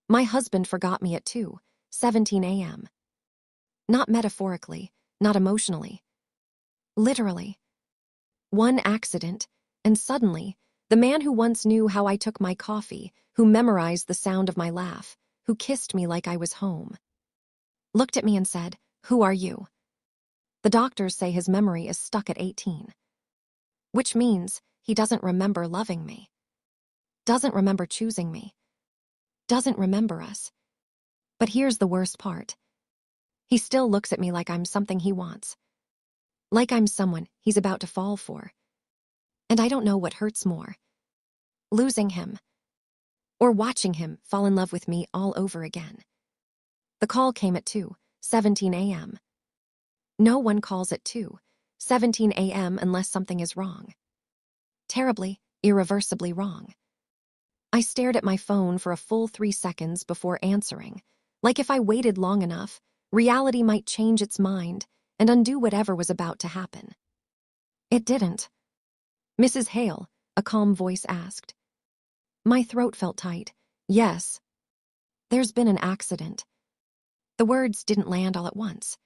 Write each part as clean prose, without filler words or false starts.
My husband forgot me at 2:17 a.m. Not metaphorically, not emotionally. Literally. One accident, and suddenly, the man who once knew how I took my coffee, who memorized the sound of my laugh, who kissed me like I was home, looked at me and said, "Who are you?" The doctors say his memory is stuck at 18. Which means he doesn't remember loving me, doesn't remember choosing me, doesn't remember us. But here's the worst part. He still looks at me like I'm something he wants, like I'm someone he's about to fall for. And I don't know what hurts more, losing him or watching him fall in love with me all over again. The call came at 2:17 a.m. No one calls at 2:17 a.m. unless something is wrong. Terribly, irreversibly wrong. I stared at my phone for a full 3 seconds before answering, like if I waited long enough, reality might change its mind and undo whatever was about to happen. It didn't. "Mrs. Hale," a calm voice asked. My throat felt tight. "Yes. There's been an accident." The words didn't land all at once.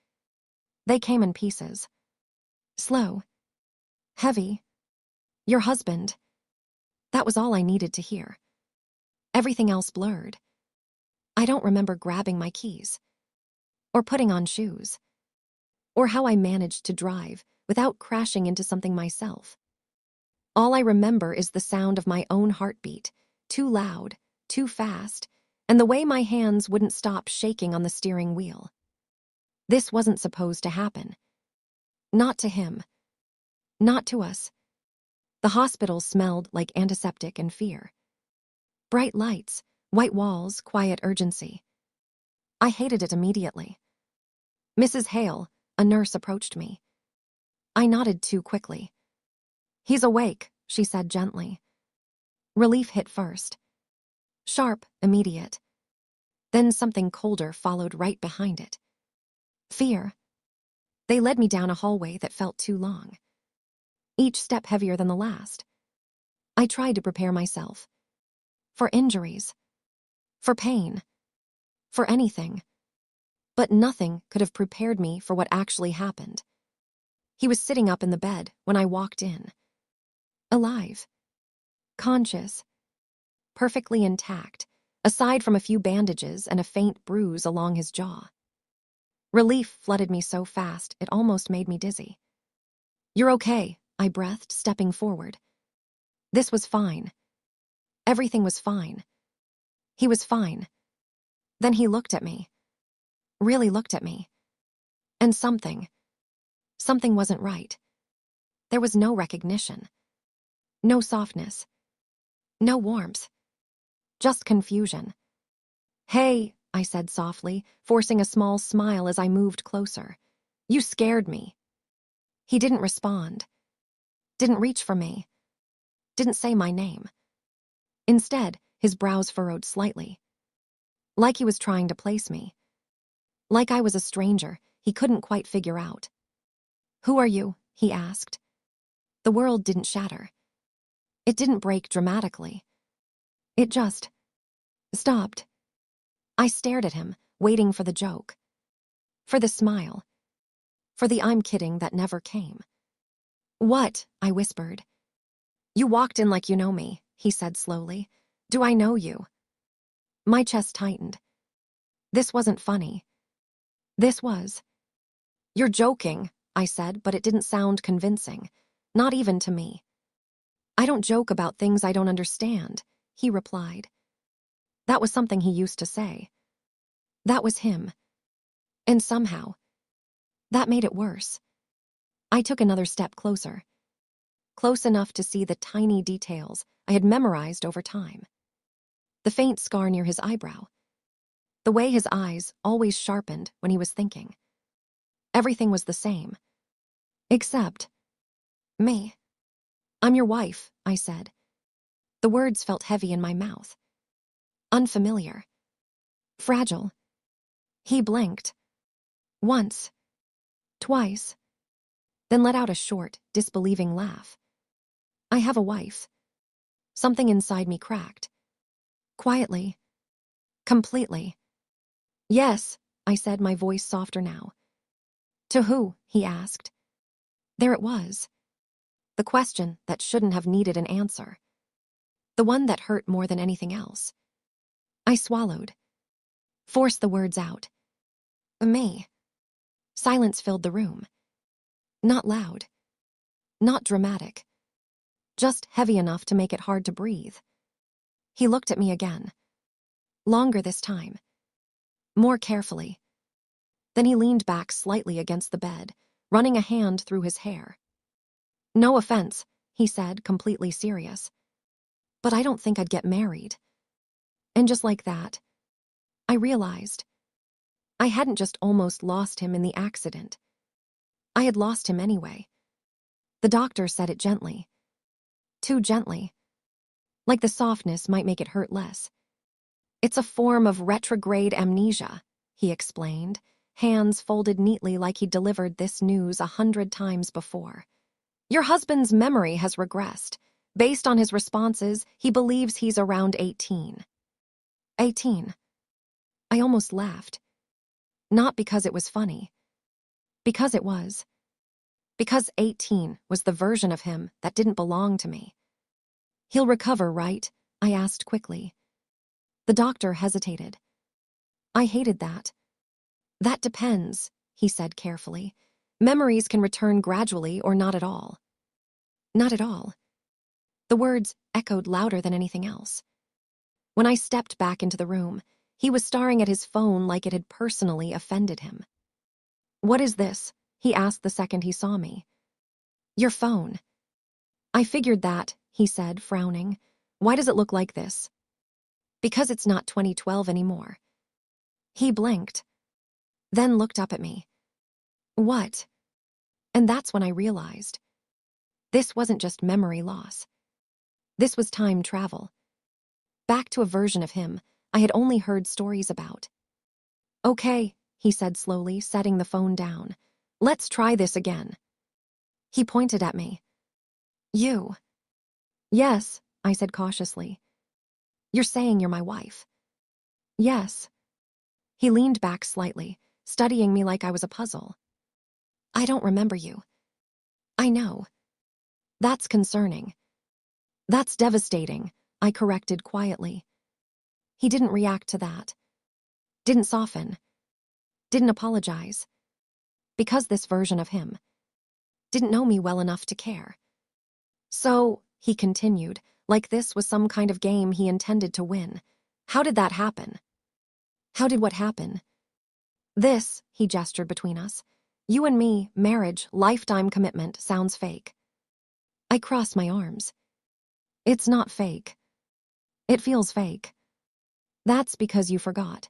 They came in pieces. Slow. Heavy. "Your husband." That was all I needed to hear. Everything else blurred. I don't remember grabbing my keys, or putting on shoes, or how I managed to drive without crashing into something myself. All I remember is the sound of my own heartbeat, too loud, too fast, and the way my hands wouldn't stop shaking on the steering wheel. This wasn't supposed to happen. Not to him. Not to us. The hospital smelled like antiseptic and fear. Bright lights, white walls, quiet urgency. I hated it immediately. "Mrs. Hale," a nurse approached me. I nodded too quickly. "He's awake," she said gently. Relief hit first. Sharp, immediate. Then something colder followed right behind it. Fear. They led me down a hallway that felt too long, each step heavier than the last. I tried to prepare myself. For injuries. For pain. For anything. But nothing could have prepared me for what actually happened. He was sitting up in the bed when I walked in. Alive. Conscious. Perfectly intact, aside from a few bandages and a faint bruise along his jaw. Relief flooded me so fast it almost made me dizzy. "You're okay," I breathed, stepping forward. This was fine. Everything was fine. He was fine. Then he looked at me. Really looked at me. And something wasn't right. There was no recognition. No softness. No warmth. Just confusion. "Hey," I said softly, forcing a small smile as I moved closer. "You scared me." He didn't respond. Didn't reach for me. Didn't say my name. Instead, his brows furrowed slightly. Like he was trying to place me. Like I was a stranger he couldn't quite figure out. "Who are you?" he asked. The world didn't shatter. It didn't break dramatically. It just stopped. I stared at him, waiting for the joke. For the smile. For the "I'm kidding" that never came. "What?" I whispered. "You walked in like you know me," he said slowly. "Do I know you?" My chest tightened. This wasn't funny. This was. "You're joking," I said, but it didn't sound convincing. Not even to me. "I don't joke about things I don't understand," he replied. That was something he used to say. That was him. And somehow, that made it worse. I took another step closer. Close enough to see the tiny details I had memorized over time. The faint scar near his eyebrow. The way his eyes always sharpened when he was thinking. Everything was the same. Except me. "I'm your wife," I said. The words felt heavy in my mouth. Unfamiliar. Fragile. He blinked. Once. Twice. Then let out a short, disbelieving laugh. "I have a wife." Something inside me cracked. Quietly. Completely. Yes, I said, my voice softer now. To who? He asked. There it was. The question that shouldn't have needed an answer. The one that hurt more than anything else. I swallowed. Forced the words out. Me. Silence filled the room. Not loud. Not dramatic. Just heavy enough to make it hard to breathe. He looked at me again. Longer this time. More carefully. Then he leaned back slightly against the bed, running a hand through his hair. No offense, he said, completely serious. But I don't think I'd get married. And just like that, I realized I hadn't just almost lost him in the accident. I had lost him anyway. The doctor said it gently. Too gently. Like the softness might make it hurt less. It's a form of retrograde amnesia, he explained, hands folded neatly like he'd delivered this news 100 times before. Your husband's memory has regressed. Based on his responses, he believes he's around 18. 18. I almost laughed. Not because it was funny. Because it was. Because 18 was the version of him that didn't belong to me. He'll recover, right? I asked quickly. The doctor hesitated. I hated that. That depends, he said carefully. Memories can return gradually or not at all. Not at all. The words echoed louder than anything else. When I stepped back into the room, he was staring at his phone like it had personally offended him. What is this? He asked the second he saw me. Your phone. I figured that, he said, frowning. Why does it look like this? Because it's not 2012 anymore. He blinked, then looked up at me. What? And that's when I realized. This wasn't just memory loss. This was time travel. Back to a version of him I had only heard stories about. Okay, he said slowly, setting the phone down. Let's try this again. He pointed at me. You. Yes, I said cautiously. You're saying you're my wife. Yes. He leaned back slightly, studying me like I was a puzzle. I don't remember you. I know. That's concerning. That's devastating, I corrected quietly. He didn't react to that. Didn't soften. Didn't apologize. Because this version of him didn't know me well enough to care. So, he continued, like this was some kind of game he intended to win. How did that happen? How did what happen? This, he gestured between us. You and me, marriage, lifetime commitment, sounds fake. I crossed my arms. It's not fake. It feels fake. That's because you forgot.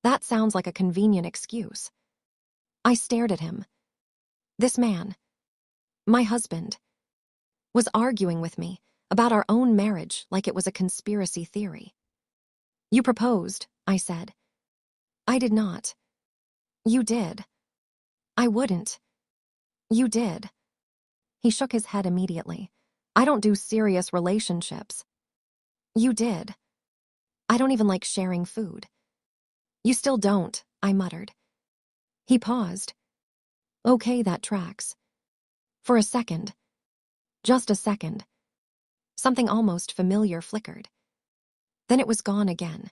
That sounds like a convenient excuse. I stared at him. This man, my husband, was arguing with me about our own marriage like it was a conspiracy theory. You proposed, I said. I did not. You did. I wouldn't. You did. He shook his head immediately. I don't do serious relationships. You did. I don't even like sharing food. You still don't, I muttered. He paused. Okay, that tracks. For a second. Just a second. Something almost familiar flickered. Then it was gone again.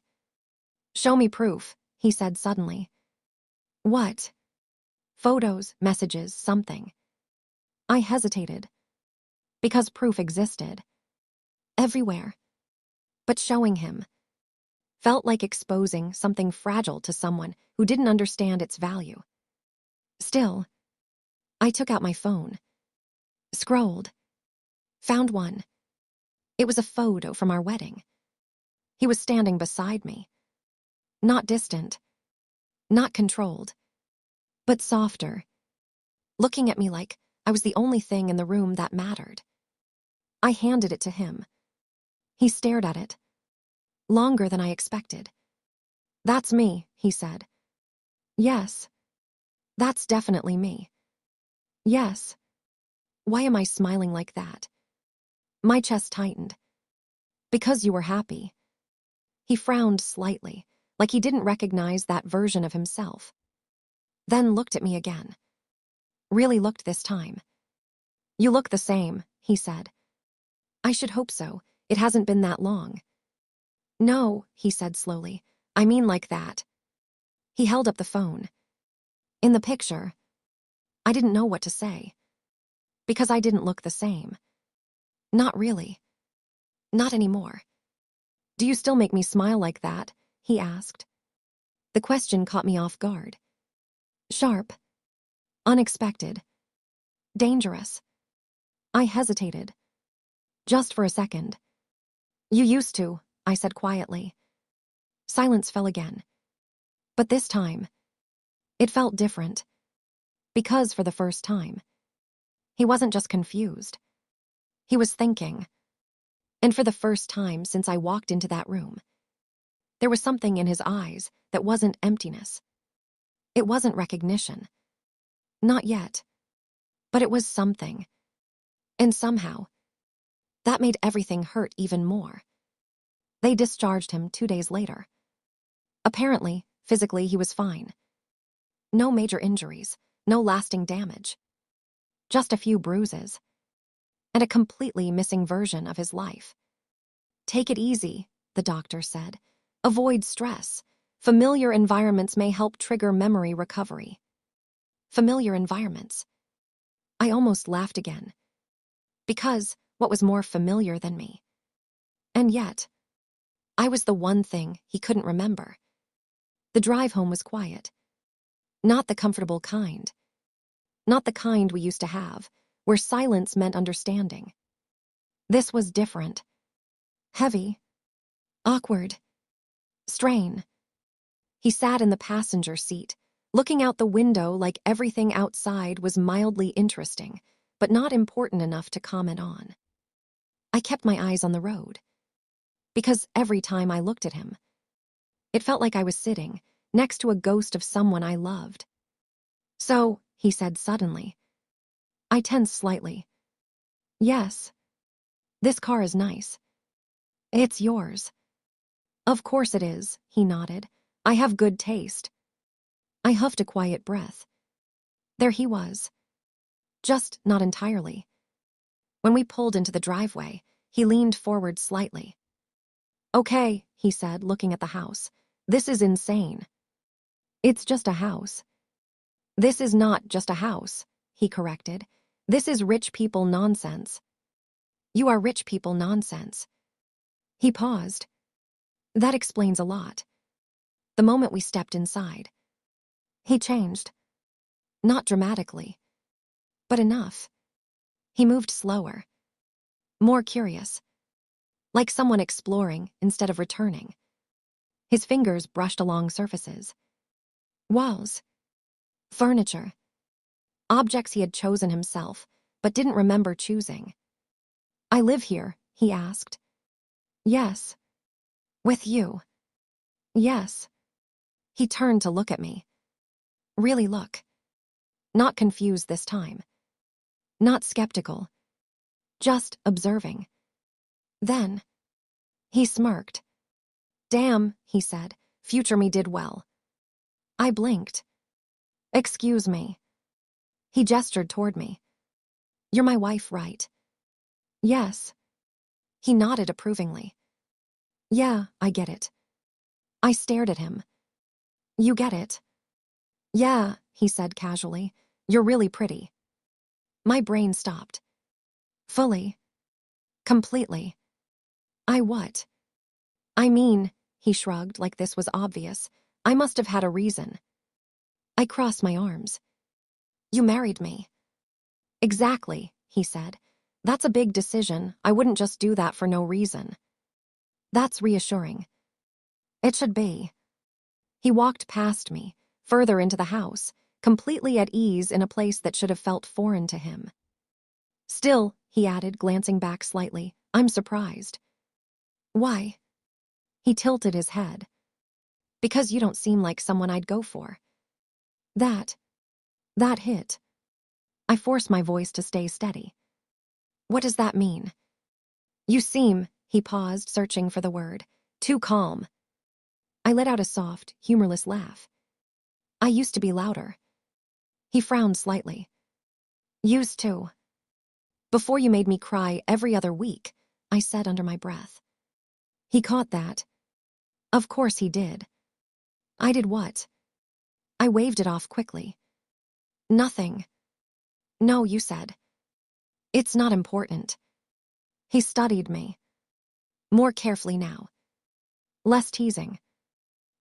Show me proof, he said suddenly. What? Photos, messages, something. I hesitated. Because proof existed. Everywhere. But showing him felt like exposing something fragile to someone who didn't understand its value. Still, I took out my phone. Scrolled. Found one. It was a photo from our wedding. He was standing beside me. Not distant. Not controlled. But softer. Looking at me like I was the only thing in the room that mattered. I handed it to him. He stared at it. Longer than I expected. That's me, he said. Yes. That's definitely me. Yes. Why am I smiling like that? My chest tightened. Because you were happy. He frowned slightly, like he didn't recognize that version of himself. Then looked at me again. Really looked this time. You look the same, he said. I should hope so. It hasn't been that long. No, he said slowly. I mean like that. He held up the phone. In the picture, I didn't know what to say. Because I didn't look the same. Not really. Not anymore. Do you still make me smile like that? He asked. The question caught me off guard. Sharp. Unexpected. Dangerous. I hesitated. Just for a second. You used to, I said quietly. Silence fell again. But this time, it felt different. Because for the first time, he wasn't just confused. He was thinking. And for the first time since I walked into that room, there was something in his eyes that wasn't emptiness. It wasn't recognition. Not yet. But it was something. And somehow, that made everything hurt even more. They discharged him 2 days later. Apparently, physically he was fine. No major injuries, no lasting damage. Just a few bruises. And a completely missing version of his life. Take it easy, the doctor said. Avoid stress. Familiar environments may help trigger memory recovery. Familiar environments. I almost laughed again. Because what was more familiar than me? And yet, I was the one thing he couldn't remember. The drive home was quiet. Not the comfortable kind. Not the kind we used to have, where silence meant understanding. This was different. Heavy. Awkward. Strain. He sat in the passenger seat, looking out the window like everything outside was mildly interesting, but not important enough to comment on. I kept my eyes on the road. Because every time I looked at him, it felt like I was sitting next to a ghost of someone I loved. So, he said suddenly. I tensed slightly. Yes. This car is nice. It's yours. Of course it is, he nodded. I have good taste. I huffed a quiet breath. There he was. Just not entirely. When we pulled into the driveway, he leaned forward slightly. Okay, he said, looking at the house. This is insane. It's just a house. This is not just a house, he corrected. This is rich people nonsense. You are rich people nonsense. He paused. That explains a lot. The moment we stepped inside, he changed. Not dramatically, but enough. He moved slower. More curious. Like someone exploring instead of returning. His fingers brushed along surfaces. Walls. Furniture. Objects he had chosen himself, but didn't remember choosing. I live here, he asked. Yes. With you. Yes. He turned to look at me. Really look. Not confused this time. Not skeptical. Just observing. Then, he smirked. Damn, he said, future me did well. I blinked. Excuse me. He gestured toward me. You're my wife, right? Yes. He nodded approvingly. Yeah, I get it. I stared at him. You get it? Yeah, he said casually. You're really pretty. My brain stopped. Fully. Completely. I what? I mean, he shrugged like this was obvious. I must have had a reason. I crossed my arms. You married me. Exactly, he said. That's a big decision. I wouldn't just do that for no reason. That's reassuring. It should be. He walked past me, further into the house, completely at ease in a place that should have felt foreign to him. Still, he added, glancing back slightly, I'm surprised. Why? He tilted his head. Because you don't seem like someone I'd go for. That hit. I forced my voice to stay steady. What does that mean? You seem, he paused, searching for the word, too calm. I let out a soft, humorless laugh. I used to be louder. He frowned slightly. Used to. Before you made me cry every other week, I said under my breath. He caught that. Of course he did. I did what? I waved it off quickly. Nothing. No, you said. It's not important. He studied me. More carefully now. Less teasing.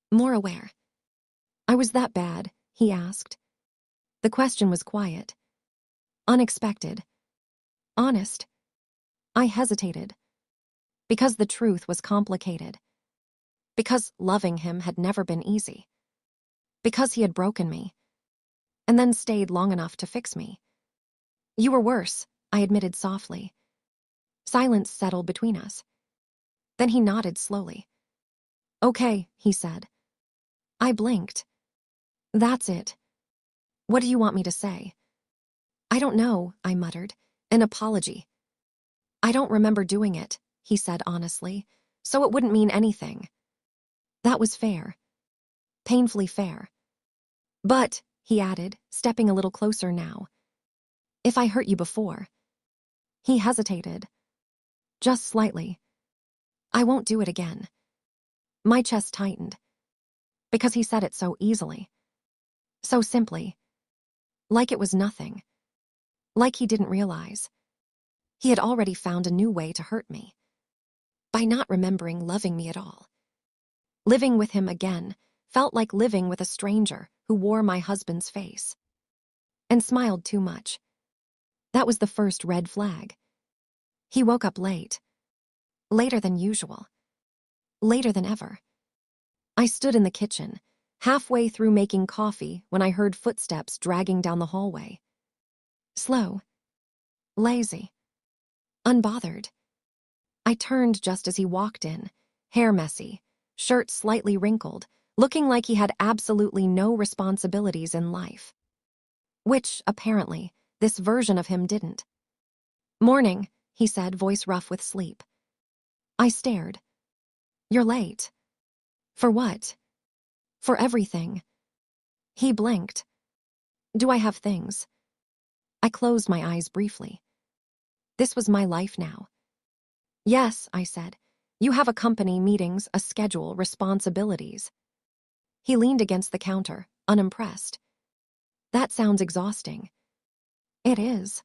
More aware. I was that bad, he asked. The question was quiet. Unexpected. Honest. I hesitated. Because the truth was complicated. Because loving him had never been easy. Because he had broken me. And then stayed long enough to fix me. You were worse, I admitted softly. Silence settled between us. Then he nodded slowly. Okay, he said. I blinked. That's it. What do you want me to say? I don't know, I muttered. An apology. I don't remember doing it, he said honestly, so it wouldn't mean anything. That was fair. Painfully fair. But, he added, stepping a little closer now, if I hurt you before. He hesitated. Just slightly. I won't do it again. My chest tightened. Because he said it so easily. So simply. Like it was nothing. Like he didn't realize. He had already found a new way to hurt me. By not remembering loving me at all. Living with him again felt like living with a stranger who wore my husband's face. And smiled too much. That was the first red flag. He woke up late. Later than usual. Later than ever. I stood in the kitchen, halfway through making coffee when I heard footsteps dragging down the hallway. Slow. Lazy. Unbothered. I turned just as he walked in, hair messy, shirt slightly wrinkled, looking like he had absolutely no responsibilities in life. Which, apparently, this version of him didn't. Morning, he said, voice rough with sleep. I stared. You're late. For what? For everything. He blinked. Do I have things? I closed my eyes briefly. This was my life now. Yes, I said. You have a company, meetings, a schedule, responsibilities. He leaned against the counter, unimpressed. That sounds exhausting. It is.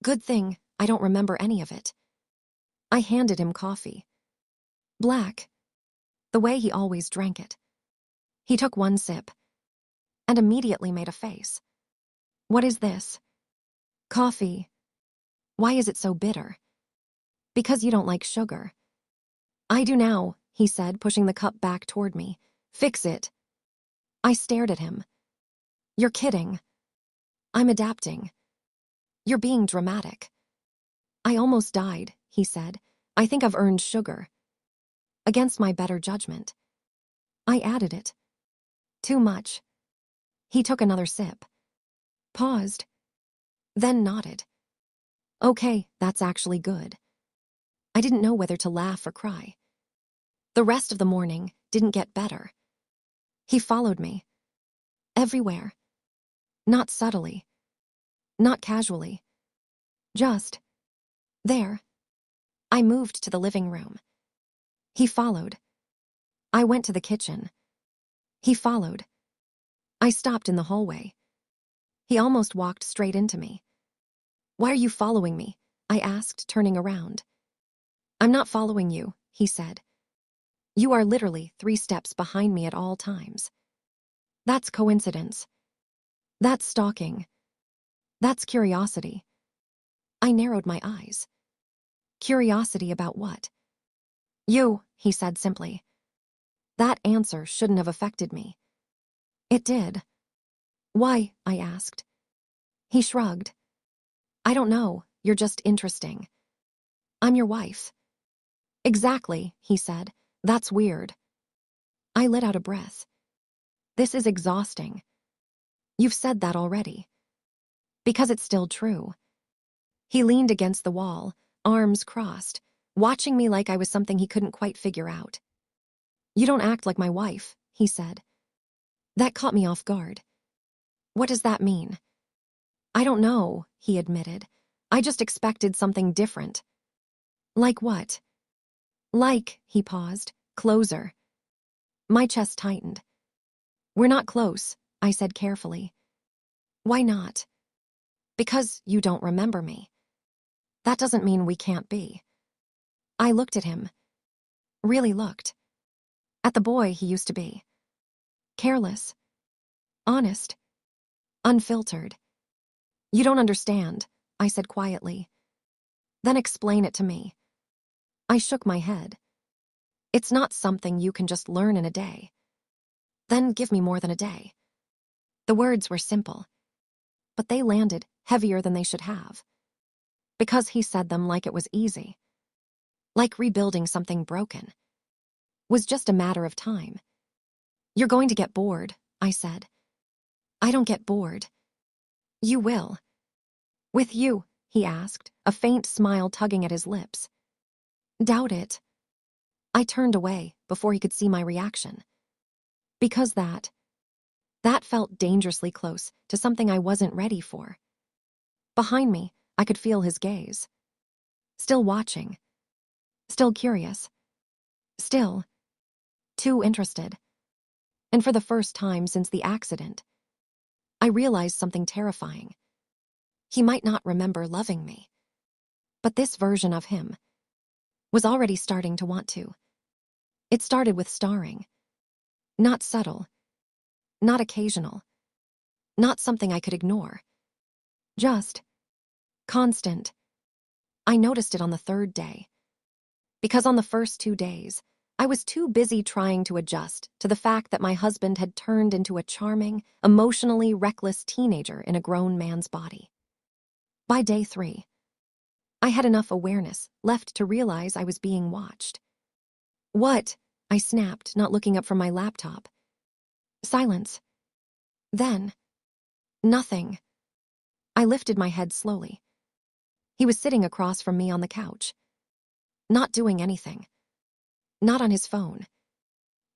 Good thing I don't remember any of it. I handed him coffee. Black. The way he always drank it. He took one sip. And immediately made a face. What is this? Coffee. Why is it so bitter? Because you don't like sugar. I do now, he said, pushing the cup back toward me. Fix it. I stared at him. You're kidding. I'm adapting. You're being dramatic. I almost died, he said. I think I've earned sugar. Against my better judgment. I added it. Too much. He took another sip. Paused. Then nodded. Okay, that's actually good. I didn't know whether to laugh or cry. The rest of the morning didn't get better. He followed me. Everywhere. Not subtly. Not casually. Just. There. I moved to the living room. He followed. I went to the kitchen. He followed. I stopped in the hallway. He almost walked straight into me. Why are you following me? I asked, turning around. I'm not following you, he said. You are literally 3 steps behind me at all times. That's coincidence. That's stalking. That's curiosity. I narrowed my eyes. Curiosity about what? You, he said simply. That answer shouldn't have affected me. It did. Why? I asked. He shrugged. I don't know, you're just interesting. I'm your wife. Exactly, he said. That's weird. I let out a breath. This is exhausting. You've said that already. Because it's still true. He leaned against the wall, arms crossed, watching me like I was something he couldn't quite figure out. You don't act like my wife, he said. That caught me off guard. What does that mean? I don't know, he admitted. I just expected something different. Like what? Like, he paused, closer. My chest tightened. We're not close, I said carefully. Why not? Because you don't remember me. That doesn't mean we can't be. I looked at him. Really looked. At the boy he used to be. Careless. Honest. Unfiltered. You don't understand, I said quietly. Then explain it to me. I shook my head. It's not something you can just learn in a day. Then give me more than a day. The words were simple, but they landed heavier than they should have. Because he said them like it was easy. Like rebuilding something broken. Was just a matter of time. You're going to get bored, I said. I don't get bored. You will. With you, he asked, a faint smile tugging at his lips. Doubt it. I turned away before he could see my reaction. Because that felt dangerously close to something I wasn't ready for. Behind me, I could feel his gaze. Still watching. Still curious. Still too interested. And for the first time since the accident, I realized something terrifying. He might not remember loving me, but this version of him was already starting to want to. It started with starring. Not subtle. Not occasional. Not something I could ignore. Just constant. I noticed it on the third day. Because on the first 2 days, I was too busy trying to adjust to the fact that my husband had turned into a charming, emotionally reckless teenager in a grown man's body. By day 3, I had enough awareness left to realize I was being watched. What? I snapped, not looking up from my laptop. Silence. Then, nothing. I lifted my head slowly. He was sitting across from me on the couch. Not doing anything. Not on his phone.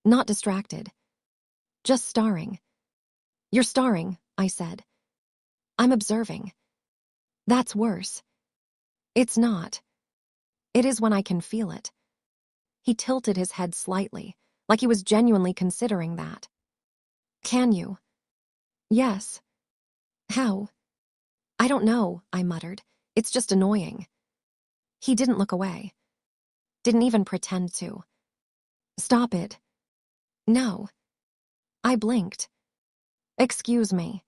Not distracted. Just starring. You're starring, I said. I'm observing. That's worse. It's not. It is when I can feel it. He tilted his head slightly, like he was genuinely considering that. Can you? Yes. How? I don't know, I muttered. It's just annoying. He didn't look away. Didn't even pretend to. Stop it. No. I blinked. Excuse me.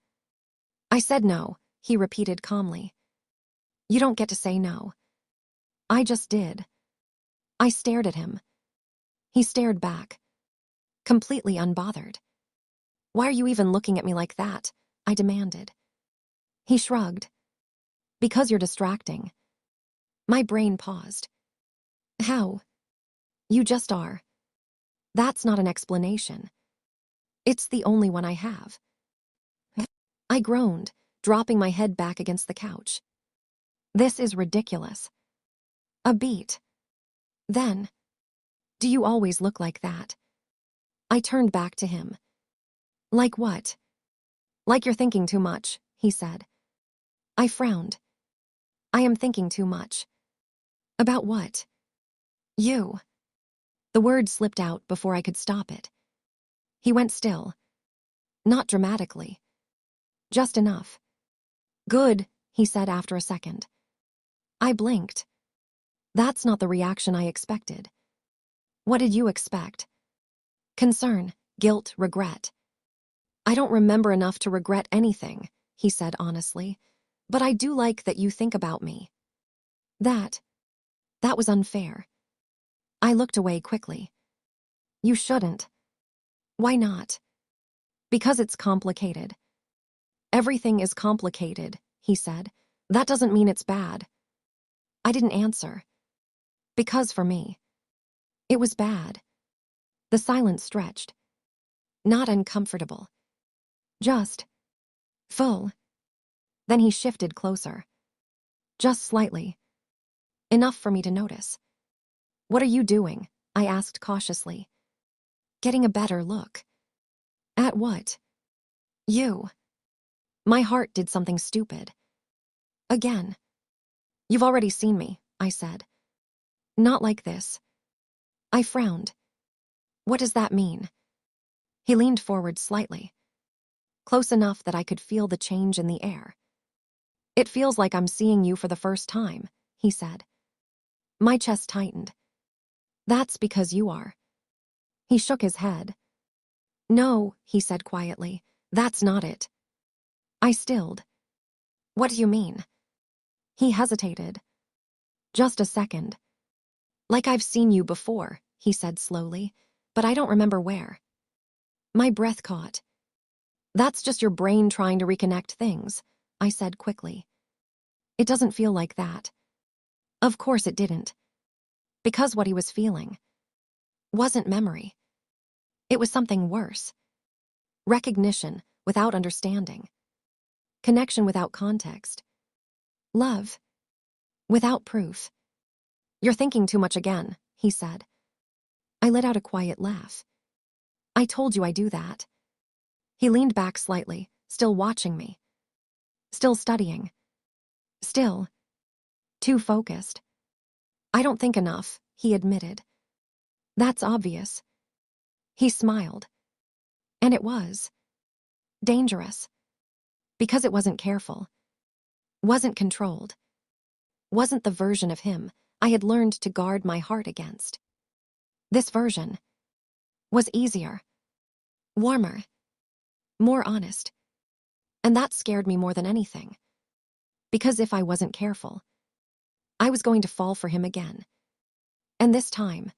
I said no, he repeated calmly. You don't get to say no. I just did. I stared at him. He stared back. Completely unbothered. Why are you even looking at me like that? I demanded. He shrugged. Because you're distracting. My brain paused. How? You just are. That's not an explanation. It's the only one I have. I groaned, dropping my head back against the couch. This is ridiculous. A beat. Then, do you always look like that? I turned back to him. Like what? Like you're thinking too much, he said. I frowned. I am thinking too much. About what? You. The word slipped out before I could stop it. He went still. Not dramatically. Just enough. Good, he said after a second. I blinked. That's not the reaction I expected. What did you expect? Concern, guilt, regret. I don't remember enough to regret anything, he said honestly, but I do like that you think about me. That was unfair. I looked away quickly. You shouldn't. Why not? Because it's complicated. Everything is complicated, he said. That doesn't mean it's bad. I didn't answer. Because for me, it was bad. The silence stretched. Not uncomfortable. Just full. Then he shifted closer. Just slightly. Enough for me to notice. What are you doing? I asked cautiously. Getting a better look. At what? You. My heart did something stupid. Again. You've already seen me, I said. Not like this. I frowned. What does that mean? He leaned forward slightly, close enough that I could feel the change in the air. It feels like I'm seeing you for the first time, he said. My chest tightened. That's because you are. He shook his head. No, he said quietly, that's not it. I stilled. What do you mean? He hesitated. Just a second. Like I've seen you before, he said slowly, but I don't remember where. My breath caught. That's just your brain trying to reconnect things, I said quickly. It doesn't feel like that. Of course it didn't. Because what he was feeling wasn't memory. It was something worse. Recognition without understanding. Connection without context. Love without proof. You're thinking too much again, he said. I let out a quiet laugh. I told you I do that. He leaned back slightly, still watching me. Still studying. Still too focused. I don't think enough, he admitted. That's obvious. He smiled. And it was dangerous. Because it wasn't careful. Wasn't controlled. Wasn't the version of him I had learned to guard my heart against. This version was easier, warmer, more honest. And that scared me more than anything. Because if I wasn't careful, I was going to fall for him again. And this time,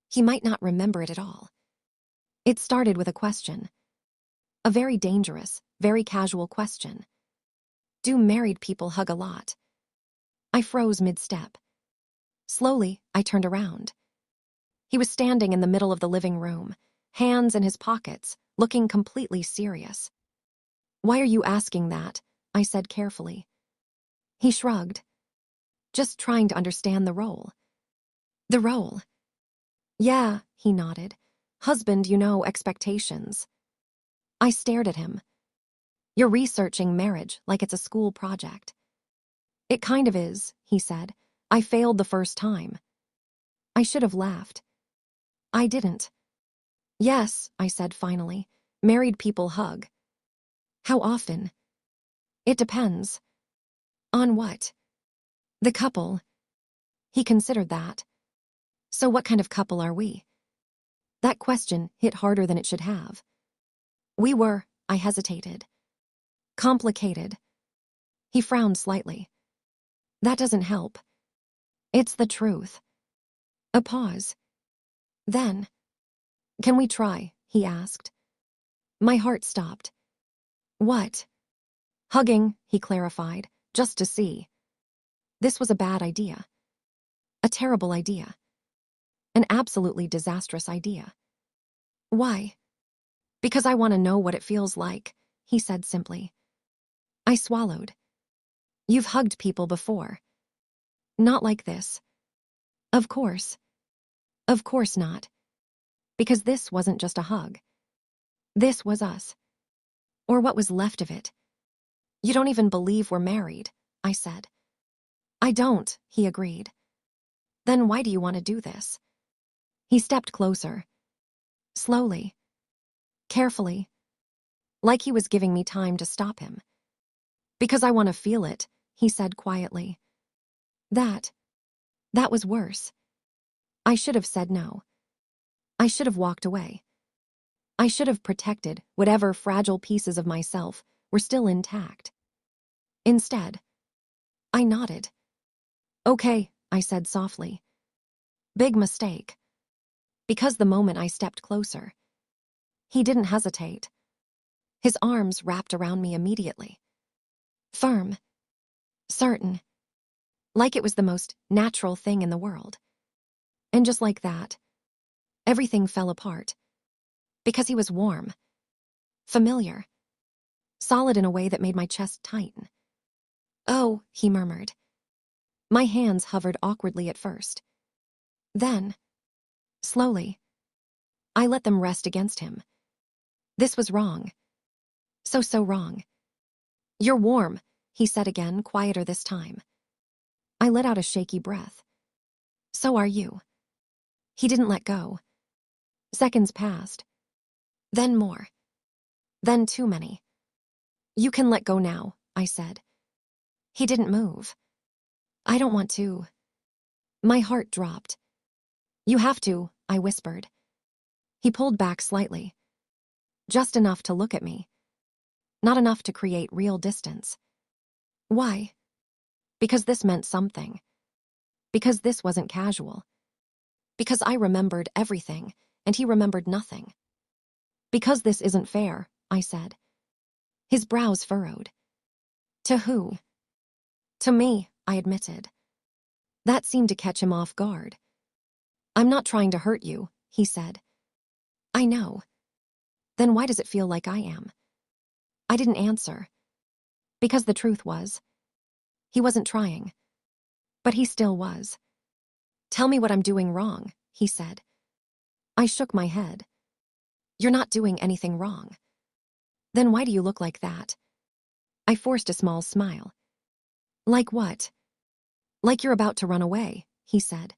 he might not remember it at all. It started with a question. A very dangerous, very casual question. Do married people hug a lot? I froze mid-step. Slowly, I turned around. He was standing in the middle of the living room, hands in his pockets, looking completely serious. Why are you asking that? I said carefully. He shrugged. Just trying to understand the role. The role. Yeah, he nodded. Husband, you know, expectations. I stared at him. You're researching marriage like it's a school project. It kind of is, he said. I failed the first time. I should have laughed. I didn't. Yes, I said finally. Married people hug. How often? It depends. On what? The couple. He considered that. So what kind of couple are we? That question hit harder than it should have. I hesitated. Complicated. He frowned slightly. That doesn't help. It's the truth. A pause. Then, can we try? He asked. My heart stopped. What? Hugging, he clarified, just to see. This was a bad idea. A terrible idea. An absolutely disastrous idea. Why? Because I want to know what it feels like, he said simply. I swallowed. You've hugged people before. Not like this. Of course. Of course not. Because this wasn't just a hug. This was us. Or what was left of it. You don't even believe we're married, I said. I don't, he agreed. Then why do you want to do this? He stepped closer. Slowly. Carefully. Like he was giving me time to stop him. Because I want to feel it, he said quietly. That was worse. I should have said no. I should have walked away. I should have protected whatever fragile pieces of myself were still intact. Instead, I nodded. Okay, I said softly. Big mistake. Because the moment I stepped closer, he didn't hesitate. His arms wrapped around me immediately. Firm. Certain. Like it was the most natural thing in the world. And just like that, everything fell apart. Because he was warm. Familiar. Solid in a way that made my chest tighten. Oh, he murmured. My hands hovered awkwardly at first. Then, slowly, I let them rest against him. This was wrong. So wrong. You're warm, he said again, quieter this time. I let out a shaky breath. So are you. He didn't let go. Seconds passed. Then more. Then too many. You can let go now, I said. He didn't move. I don't want to. My heart dropped. You have to, I whispered. He pulled back slightly. Just enough to look at me. Not enough to create real distance. Why? Because this meant something. Because this wasn't casual. Because I remembered everything, and he remembered nothing. Because this isn't fair, I said. His brows furrowed. To who? To me, I admitted. That seemed to catch him off guard. I'm not trying to hurt you, he said. I know. Then why does it feel like I am? I didn't answer. Because the truth was, he wasn't trying. But he still was. Tell me what I'm doing wrong, he said. I shook my head. You're not doing anything wrong. Then why do you look like that? I forced a small smile. Like what? Like you're about to run away, he said.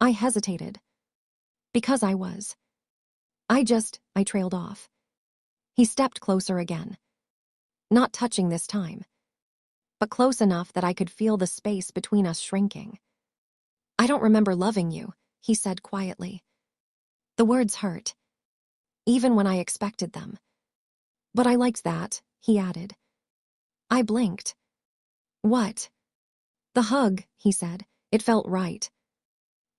I hesitated. Because I was. I trailed off. He stepped closer again. Not touching this time. But close enough that I could feel the space between us shrinking. I don't remember loving you, he said quietly. The words hurt. Even when I expected them. But I liked that, he added. I blinked. What? The hug, he said. It felt right.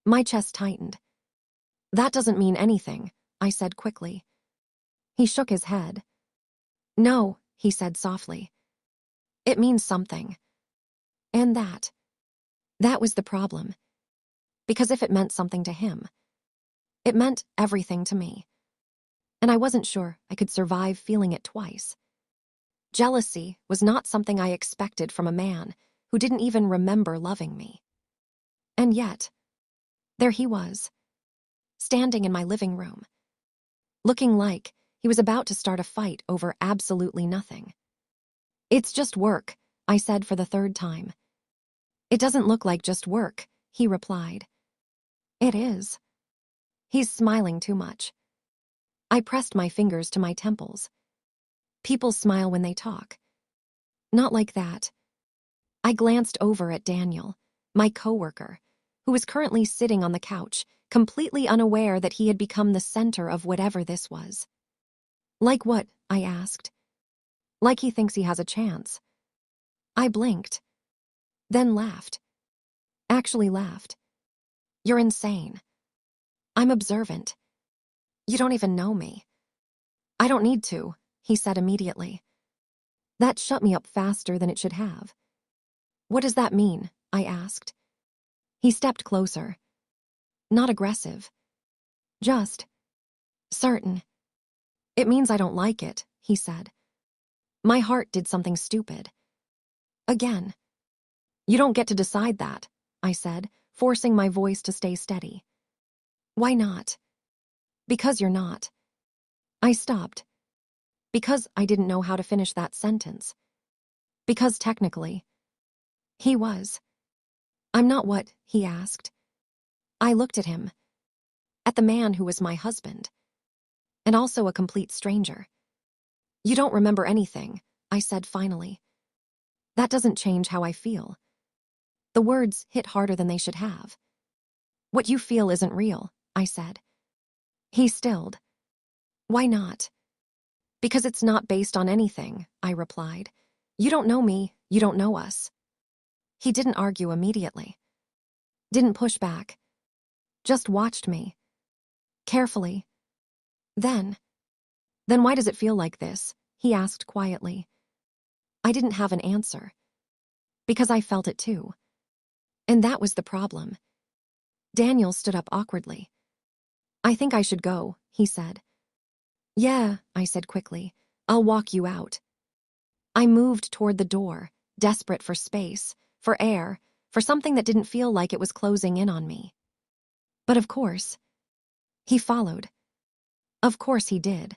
My chest tightened. That doesn't mean anything, I said quickly. He shook his head. No, he said softly. It means something. And that was the problem. Because if it meant something to him, it meant everything to me. And I wasn't sure I could survive feeling it twice. Jealousy was not something I expected from a man who didn't even remember loving me. And yet, there he was, standing in my living room, looking like he was about to start a fight over absolutely nothing. It's just work, I said for the third time. It doesn't look like just work, he replied. It is. He's smiling too much. I pressed my fingers to my temples. People smile when they talk. Not like that. I glanced over at Daniel, my coworker, who was currently sitting on the couch, completely unaware that he had become the center of whatever this was. Like what? I asked. Like he thinks he has a chance. I blinked. Then laughed. Actually laughed. You're insane. I'm observant. You don't even know me. I don't need to, he said immediately. That shut me up faster than it should have. What does that mean? I asked. He stepped closer. Not aggressive. Just certain. It means I don't like it, he said. My heart did something stupid. Again. You don't get to decide that, I said, forcing my voice to stay steady. Why not? Because you're not. I stopped. Because I didn't know how to finish that sentence. Because technically, he was. I'm not what? He asked. I looked at him. At the man who was my husband. And also a complete stranger. You don't remember anything, I said finally. That doesn't change how I feel. The words hit harder than they should have. What you feel isn't real, I said. He stilled. Why not? Because it's not based on anything, I replied. You don't know me, you don't know us. He didn't argue immediately. Didn't push back. Just watched me. Carefully. Then why does it feel like this? He asked quietly. I didn't have an answer. Because I felt it too. And that was the problem. Daniel stood up awkwardly. I think I should go, he said. Yeah, I said quickly. I'll walk you out. I moved toward the door, desperate for space, for air, for something that didn't feel like it was closing in on me. But of course, he followed. Of course he did.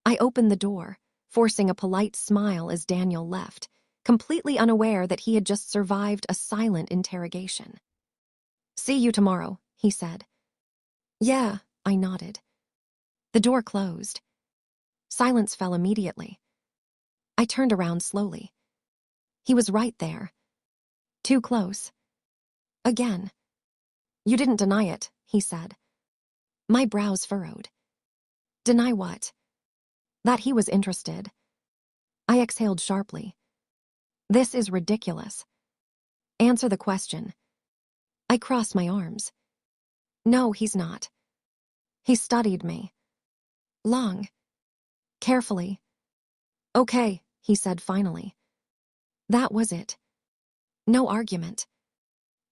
I opened the door, forcing a polite smile as Daniel left, completely unaware that he had just survived a silent interrogation. "See you tomorrow," he said. "Yeah," I nodded. The door closed. Silence fell immediately. I turned around slowly. He was right there. Too close. Again. "You didn't deny it," he said. My brows furrowed. Deny what? That he was interested. I exhaled sharply. This is ridiculous. Answer the question. I crossed my arms. No, he's not. He studied me. Long. Carefully. Okay, he said finally. That was it. No argument.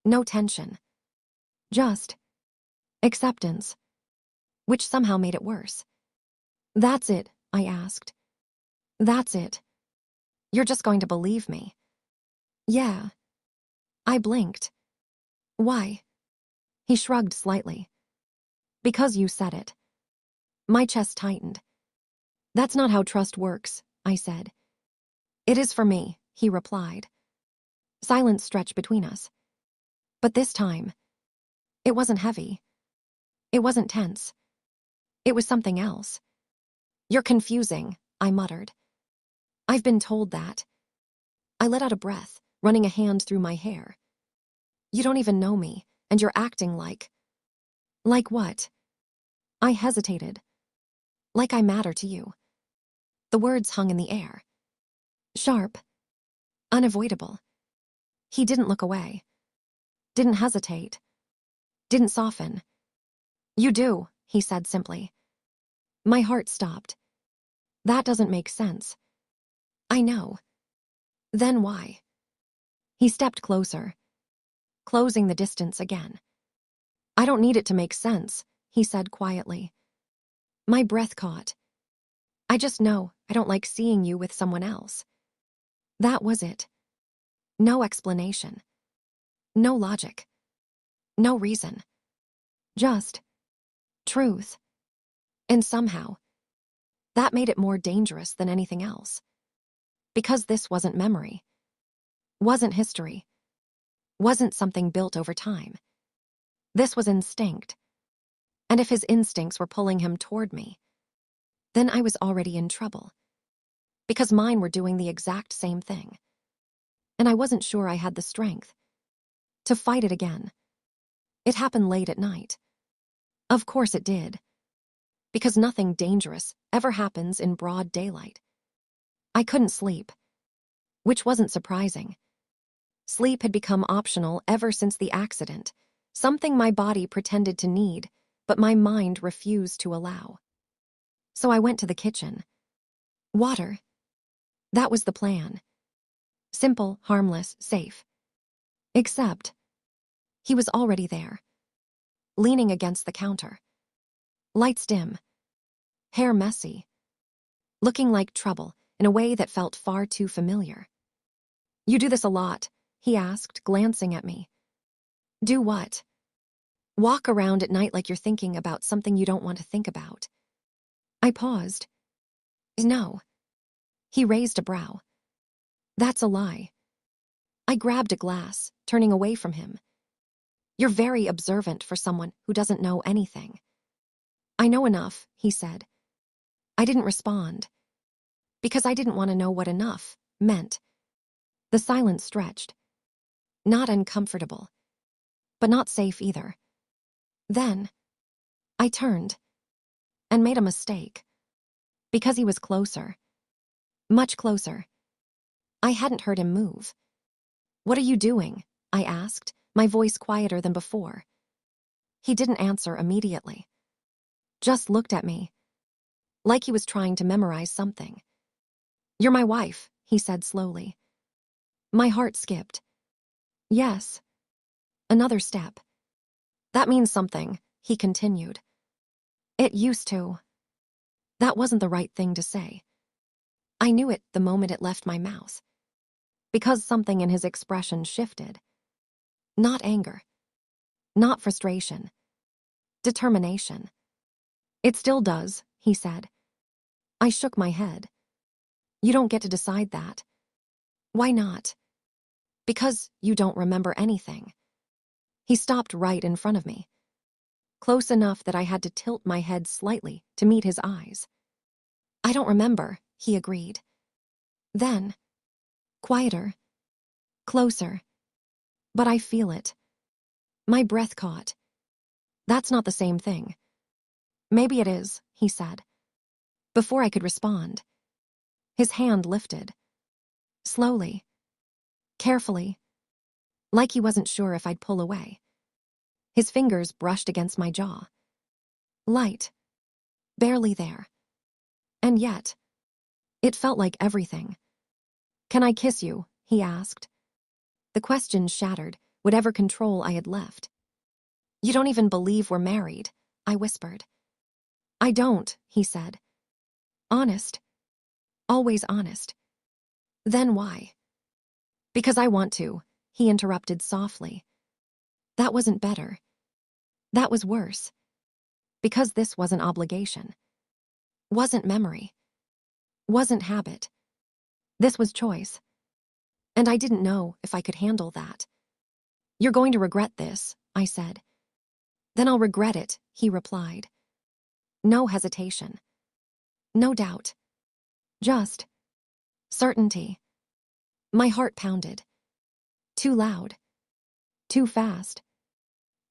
No tension. Just acceptance. Which somehow made it worse. That's it, I asked. That's it. You're just going to believe me. Yeah. I blinked. Why? He shrugged slightly. Because you said it. My chest tightened. That's not how trust works, I said. It is for me, he replied. Silence stretched between us. But this time, it wasn't heavy. It wasn't tense. It was something else. You're confusing, I muttered. I've been told that. I let out a breath, running a hand through my hair. You don't even know me, and you're acting like... Like what? I hesitated. Like I matter to you. The words hung in the air. Sharp. Unavoidable. He didn't look away. Didn't hesitate. Didn't soften. You do, he said simply. My heart stopped. That doesn't make sense. I know. Then why? He stepped closer, closing the distance again. I don't need it to make sense, he said quietly. My breath caught. I just know I don't like seeing you with someone else. That was it. No explanation. No logic. No reason. Just truth. And somehow, that made it more dangerous than anything else. Because this wasn't memory. Wasn't history. Wasn't something built over time. This was instinct. And if his instincts were pulling him toward me, then I was already in trouble. Because mine were doing the exact same thing. And I wasn't sure I had the strength to fight it again. It happened late at night. Of course it did. Because nothing dangerous ever happens in broad daylight. I couldn't sleep. Which wasn't surprising. Sleep had become optional ever since the accident, something my body pretended to need, but my mind refused to allow. So I went to the kitchen. Water. That was the plan. Simple, harmless, safe. Except, he was already there. Leaning against the counter. Lights dim. Hair messy. Looking like trouble in a way that felt far too familiar. You do this a lot, he asked, glancing at me. Do what? Walk around at night like you're thinking about something you don't want to think about. I paused. No. He raised a brow. That's a lie. I grabbed a glass, turning away from him. You're very observant for someone who doesn't know anything. I know enough, he said. I didn't respond. Because I didn't want to know what enough meant. The silence stretched. Not uncomfortable. But not safe either. Then, I turned. And made a mistake. Because he was closer. Much closer. I hadn't heard him move. What are you doing? I asked, my voice quieter than before. He didn't answer immediately. Just looked at me. Like he was trying to memorize something. You're my wife, he said slowly. My heart skipped. Yes. Another step. That means something, he continued. It used to. That wasn't the right thing to say. I knew it the moment it left my mouth. Because something in his expression shifted. Not anger. Not frustration. Determination. It still does, he said. I shook my head. You don't get to decide that. Why not? Because you don't remember anything. He stopped right in front of me, close enough that I had to tilt my head slightly to meet his eyes. I don't remember, he agreed. Then, quieter, closer. But I feel it. My breath caught. That's not the same thing. Maybe it is, he said. Before I could respond, his hand lifted. Slowly, carefully, like he wasn't sure if I'd pull away. His fingers brushed against my jaw. Light, barely there. And yet, it felt like everything. Can I kiss you? He asked. The question shattered whatever control I had left. You don't even believe we're married, I whispered. I don't, he said. Honest. Always honest. Then why? Because I want to, he interrupted softly. That wasn't better. That was worse. Because this wasn't obligation. Wasn't memory. Wasn't habit. This was choice. And I didn't know if I could handle that. You're going to regret this, I said. Then I'll regret it, he replied. No hesitation. No doubt. Just certainty. My heart pounded. Too loud. Too fast.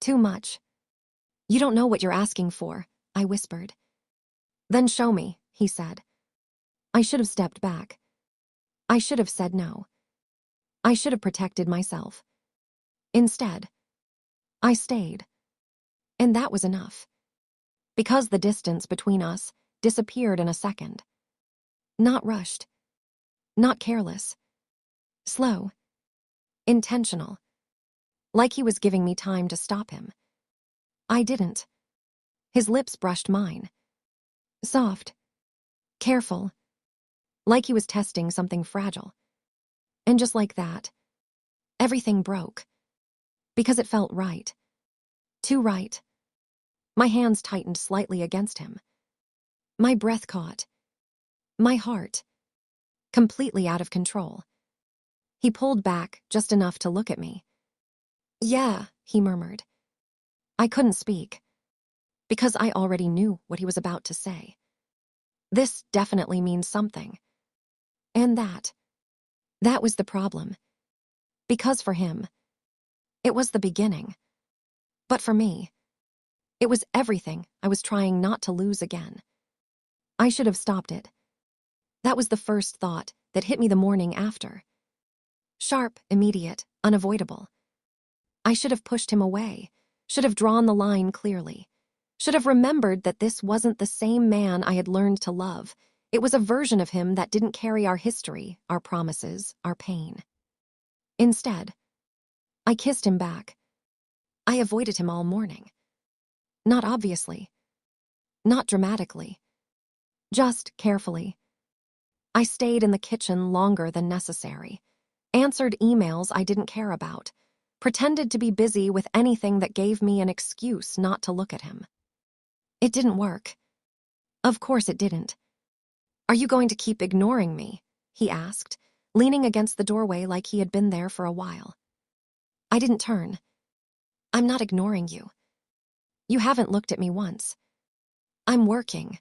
Too much. You don't know what you're asking for, I whispered. Then show me, he said. I should have stepped back. I should have said no. I should have protected myself. Instead, I stayed. And that was enough. Because the distance between us disappeared in a second. Not rushed. Not careless. Slow. Intentional. Like he was giving me time to stop him. I didn't. His lips brushed mine. Soft. Careful. Like he was testing something fragile. And just like that, everything broke. Because it felt right. Too right. My hands tightened slightly against him. My breath caught. My heart. Completely out of control. He pulled back just enough to look at me. Yeah, he murmured. I couldn't speak. Because I already knew what he was about to say. This definitely means something. And that was the problem. Because for him, it was the beginning. But for me, it was everything I was trying not to lose again. I should have stopped it. That was the first thought that hit me the morning after. Sharp, immediate, unavoidable. I should have pushed him away, should have drawn the line clearly, should have remembered that this wasn't the same man I had learned to love. It was a version of him that didn't carry our history, our promises, our pain. Instead, I kissed him back. I avoided him all morning. Not obviously. Not dramatically. Just carefully. I stayed in the kitchen longer than necessary, answered emails I didn't care about, pretended to be busy with anything that gave me an excuse not to look at him. It didn't work. Of course it didn't. Are you going to keep ignoring me? He asked, leaning against the doorway like he had been there for a while. I didn't turn. I'm not ignoring you. You haven't looked at me once. I'm working.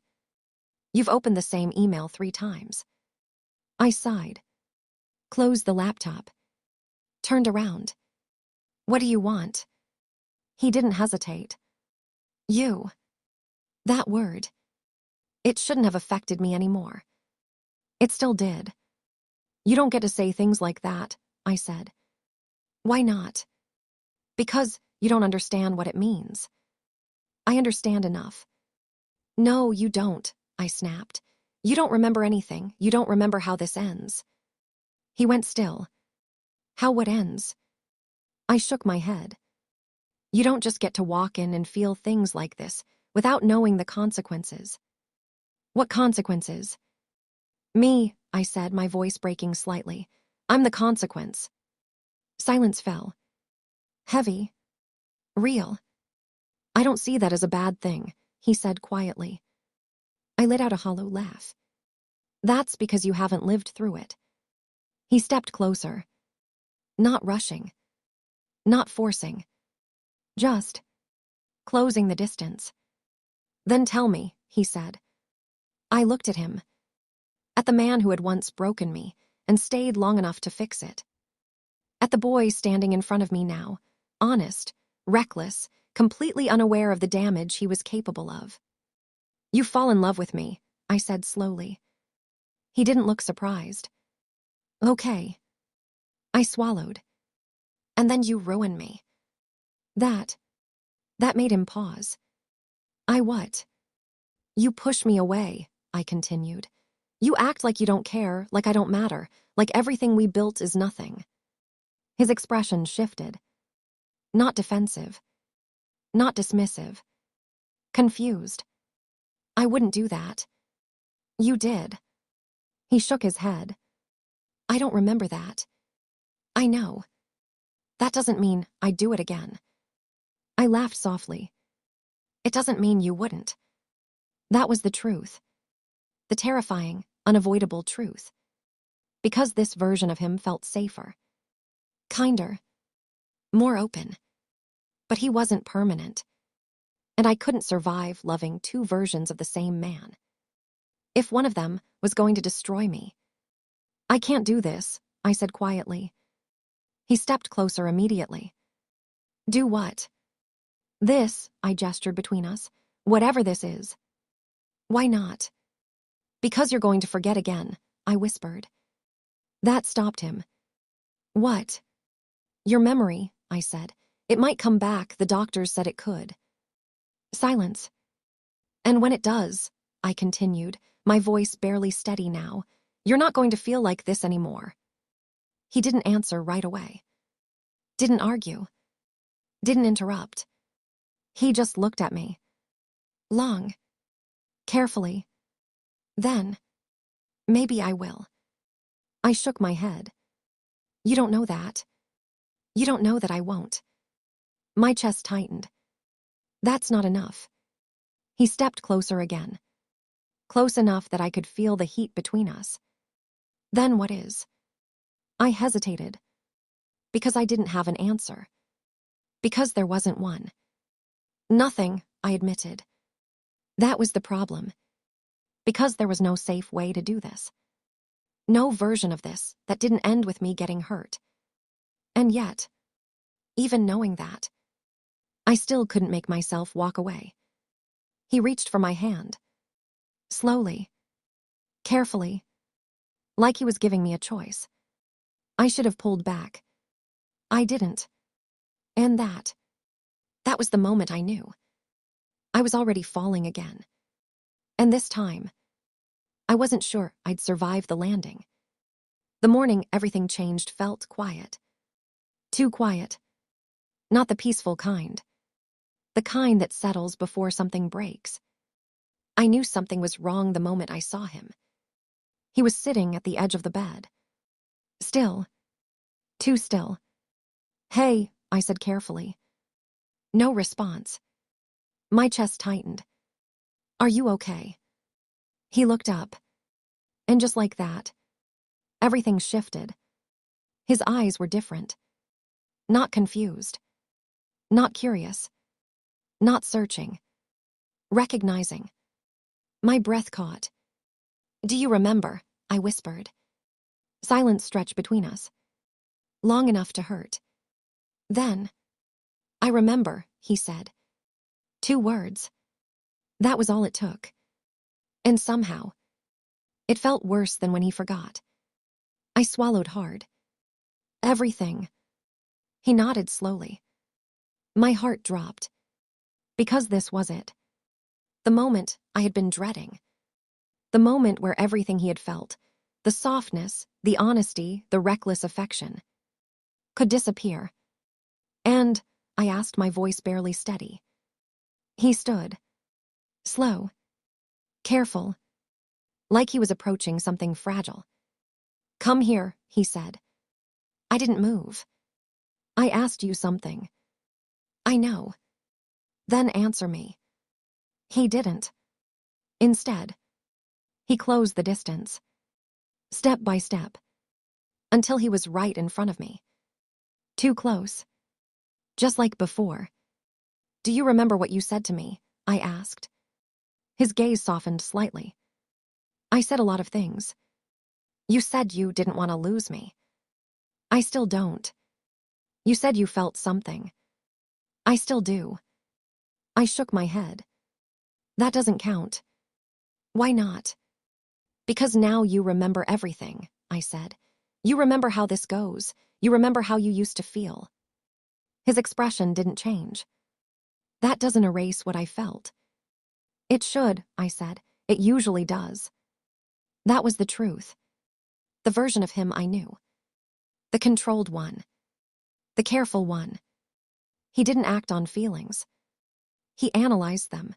You've opened the same email 3 times. I sighed, closed the laptop, turned around. What do you want? He didn't hesitate. You. That word. It shouldn't have affected me anymore. It still did. You don't get to say things like that, I said. Why not? Because you don't understand what it means. I understand enough. No, you don't, I snapped. You don't remember anything. You don't remember how this ends. He went still. How what ends? I shook my head. You don't just get to walk in and feel things like this without knowing the consequences. What consequences? Me, I said, my voice breaking slightly. I'm the consequence. Silence fell. Heavy. Real. I don't see that as a bad thing, he said quietly. I let out a hollow laugh. That's because you haven't lived through it. He stepped closer, not rushing, not forcing, just closing the distance. Then tell me, he said. I looked at him, at the man who had once broken me and stayed long enough to fix it. At the boy standing in front of me now, honest, reckless, completely unaware of the damage he was capable of. You fall in love with me, I said slowly. He didn't look surprised. Okay. I swallowed. And then you ruin me. That made him pause. I what? You push me away, I continued. You act like you don't care, like I don't matter, like everything we built is nothing. His expression shifted. Not defensive. Not dismissive. Confused. I wouldn't do that. You did. He shook his head. I don't remember that. I know. That doesn't mean I'd do it again. I laughed softly. It doesn't mean you wouldn't. That was the truth. The terrifying, unavoidable truth. Because this version of him felt safer. Kinder. More open. But he wasn't permanent. And I couldn't survive loving two versions of the same man. If one of them was going to destroy me. I can't do this, I said quietly. He stepped closer immediately. Do what? This, I gestured between us. Whatever this is. Why not? Because you're going to forget again, I whispered. That stopped him. What? Your memory, I said. It might come back, the doctors said it could. Silence. And when it does, I continued, my voice barely steady now, you're not going to feel like this anymore. He didn't answer right away. Didn't argue. Didn't interrupt. He just looked at me. Long. Carefully. Then, maybe I will. I shook my head. You don't know that. You don't know that I won't. My chest tightened. That's not enough. He stepped closer again. Close enough that I could feel the heat between us. Then what is? I hesitated. Because I didn't have an answer. Because there wasn't one. Nothing, I admitted. That was the problem. Because there was no safe way to do this. No version of this that didn't end with me getting hurt. And yet, even knowing that, I still couldn't make myself walk away. He reached for my hand. Slowly. Carefully. Like he was giving me a choice. I should have pulled back. I didn't. And that was the moment I knew. I was already falling again. And this time, I wasn't sure I'd survive the landing. The morning everything changed felt quiet. Too quiet. Not the peaceful kind. The kind that settles before something breaks. I knew something was wrong the moment I saw him. He was sitting at the edge of the bed. Still. Too still. Hey, I said carefully. No response. My chest tightened. Are you okay? He looked up. And just like that, everything shifted. His eyes were different. Not confused. Not curious. Not searching. Recognizing. My breath caught. Do you remember? I whispered. Silence stretched between us. Long enough to hurt. Then, I remember, he said. 2 words. That was all it took. And somehow, it felt worse than when he forgot. I swallowed hard. Everything. He nodded slowly. My heart dropped. Because this was it. The moment I had been dreading. The moment where everything he had felt, the softness, the honesty, the reckless affection, could disappear. And, I asked, my voice barely steady. He stood. Slow. Careful. Like he was approaching something fragile. Come here, he said. I didn't move. I asked you something. I know. Then answer me. He didn't. Instead, He closed the distance, step by step, until he was right in front of me. Too close. Just like before. Do you remember what you said to me? I asked. His gaze softened slightly. I said a lot of things. You said you didn't want to lose me. I still don't. You said you felt something. I still do. I shook my head. That doesn't count. Why not? Because now you remember everything, I said. You remember how this goes. You remember how you used to feel. His expression didn't change. That doesn't erase what I felt. It should, I said. It usually does. That was the truth. The version of him I knew. The controlled one. The careful one. He didn't act on feelings. He analyzed them.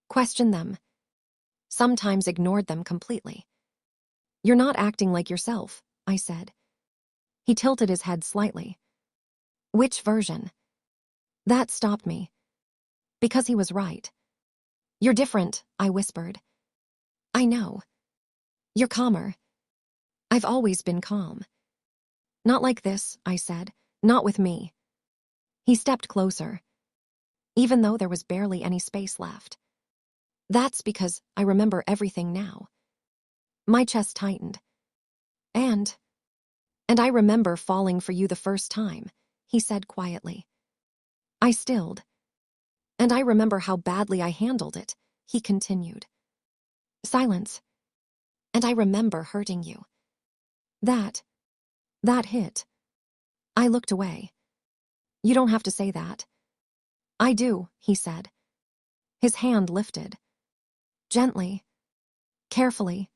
Questioned them. Sometimes ignored them completely. You're not acting like yourself, I said. He tilted his head slightly. Which version? That stopped me. Because he was right. You're different, I whispered. I know. You're calmer. I've always been calm. Not like this, I said. Not with me. He stepped closer, even though there was barely any space left. That's because I remember everything now. My chest tightened. And I remember falling for you the first time, he said quietly. I stilled. And I remember how badly I handled it, he continued. Silence. And I remember hurting you. That hit. I looked away. You don't have to say that. I do, he said. His hand lifted. Gently. Carefully.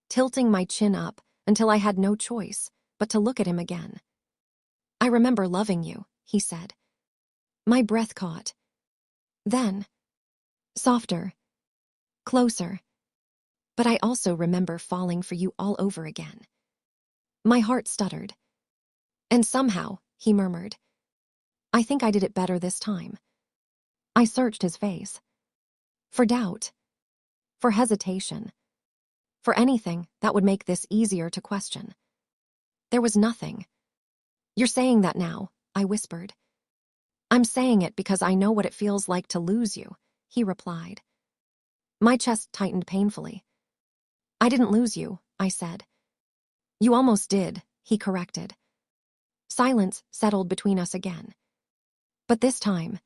Tilting my chin up until I had no choice but to look at him again. I remember loving you, he said. My breath caught. Then, softer. Closer. But I also remember falling for you all over again. My heart stuttered. And somehow, he murmured, I think I did it better this time. I searched his face. For doubt. For hesitation. For anything that would make this easier to question. There was nothing. You're saying that now, I whispered. I'm saying it because I know what it feels like to lose you, he replied. My chest tightened painfully. I didn't lose you, I said. You almost did, he corrected. Silence settled between us again. But this time,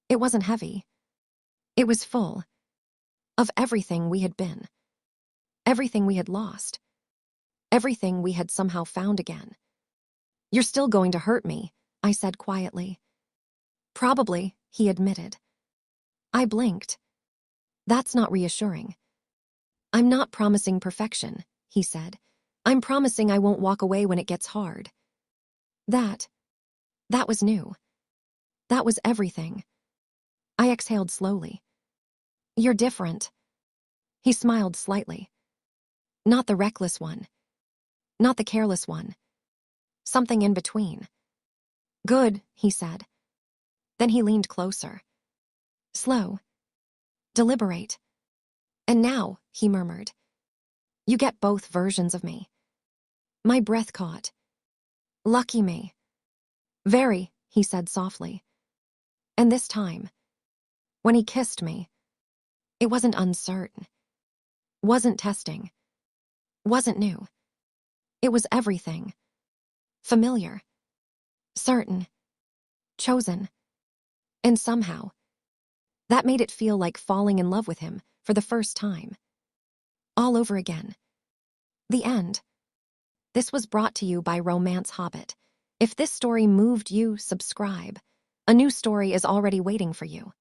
it wasn't heavy. It was full of everything we had been. Everything we had lost. Everything we had somehow found again. You're still going to hurt me, I said quietly. Probably, he admitted. I blinked. That's not reassuring. I'm not promising perfection, he said. I'm promising I won't walk away when it gets hard. That was new. That was everything. I exhaled slowly. You're different. He smiled slightly. Not the reckless one. Not the careless one. Something in between. Good, he said. Then he leaned closer. Slow. Deliberate. And now, he murmured, you get both versions of me. My breath caught. Lucky me. Very, he said softly. And this time, when he kissed me, it wasn't uncertain. Wasn't testing. Wasn't new. It was everything. Familiar. Certain. Chosen. And somehow, that made it feel like falling in love with him for the first time. All over again. The end. This was brought to you by Romance Hobbit. If this story moved you, subscribe. A new story is already waiting for you.